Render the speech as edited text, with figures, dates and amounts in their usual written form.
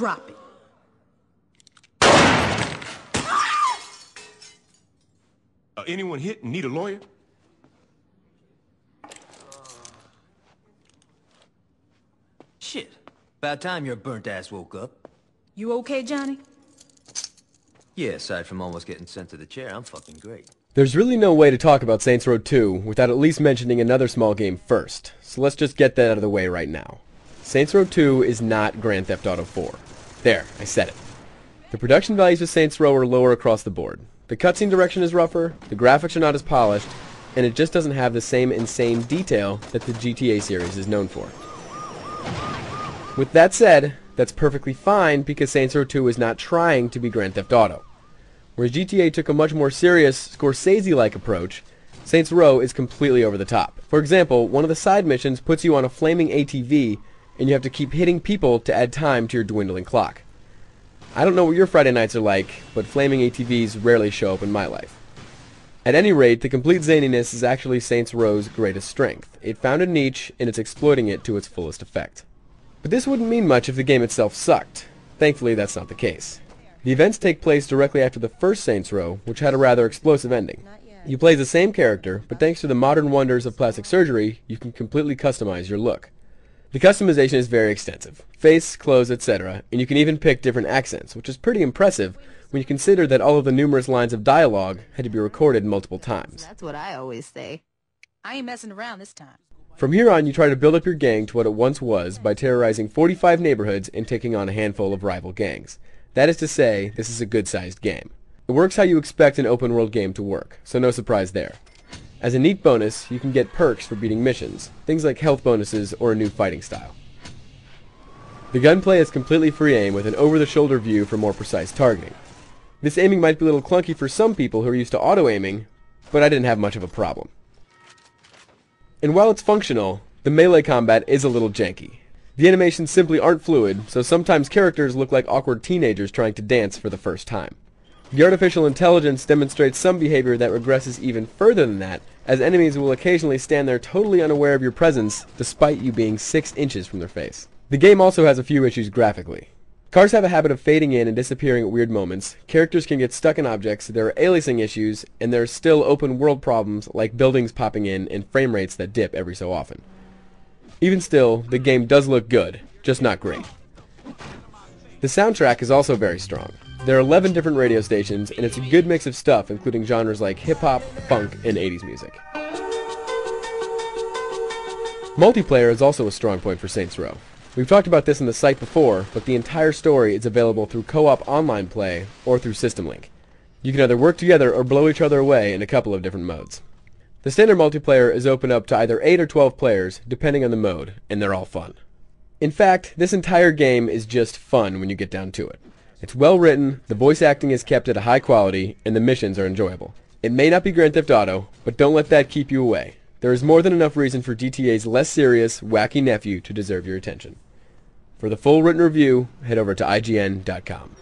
Drop it. Anyone hit and need a lawyer? Shit. About time your burnt ass woke up. You okay, Johnny? Yeah, aside from almost getting sent to the chair, I'm fucking great. There's really no way to talk about Saints Row 2 without at least mentioning another small game first, so let's just get that out of the way right now. Saints Row 2 is not Grand Theft Auto 4. There, I said it. The production values of Saints Row are lower across the board. The cutscene direction is rougher, the graphics are not as polished, and it just doesn't have the same insane detail that the GTA series is known for. With that said, that's perfectly fine because Saints Row 2 is not trying to be Grand Theft Auto. Whereas GTA took a much more serious, Scorsese-like approach, Saints Row is completely over the top. For example, one of the side missions puts you on a flaming ATV, and you have to keep hitting people to add time to your dwindling clock. I don't know what your Friday nights are like, but flaming ATVs rarely show up in my life. At any rate, the complete zaniness is actually Saints Row's greatest strength. It found a niche, and it's exploiting it to its fullest effect. But this wouldn't mean much if the game itself sucked. Thankfully, that's not the case. The events take place directly after the first Saints Row, which had a rather explosive ending. You play the same character, but thanks to the modern wonders of plastic surgery, you can completely customize your look. The customization is very extensive. Face, clothes, etc., and you can even pick different accents, which is pretty impressive when you consider that all of the numerous lines of dialogue had to be recorded multiple times. That's what I always say. I ain't messing around this time. From here on, you try to build up your gang to what it once was by terrorizing 45 neighborhoods and taking on a handful of rival gangs. That is to say, this is a good-sized game. It works how you expect an open-world game to work, so no surprise there. As a neat bonus, you can get perks for beating missions, things like health bonuses or a new fighting style. The gunplay is completely free aim with an over-the-shoulder view for more precise targeting. This aiming might be a little clunky for some people who are used to auto-aiming, but I didn't have much of a problem. And while it's functional, the melee combat is a little janky. The animations simply aren't fluid, so sometimes characters look like awkward teenagers trying to dance for the first time. The artificial intelligence demonstrates some behavior that regresses even further than that, as enemies will occasionally stand there totally unaware of your presence, despite you being 6 inches from their face. The game also has a few issues graphically. Cars have a habit of fading in and disappearing at weird moments, characters can get stuck in objects, there are aliasing issues, and there are still open world problems like buildings popping in and frame rates that dip every so often. Even still, the game does look good, just not great. The soundtrack is also very strong. There are 11 different radio stations, and it's a good mix of stuff, including genres like hip-hop, funk, and 80s music. Multiplayer is also a strong point for Saints Row. We've talked about this in the site before, but the entire story is available through co-op online play or through System Link. You can either work together or blow each other away in a couple of different modes. The standard multiplayer is open up to either 8 or 12 players, depending on the mode, and they're all fun. In fact, this entire game is just fun when you get down to it. It's well written, the voice acting is kept at a high quality, and the missions are enjoyable. It may not be Grand Theft Auto, but don't let that keep you away. There is more than enough reason for GTA's less serious, wacky nephew to deserve your attention. For the full written review, head over to IGN.com.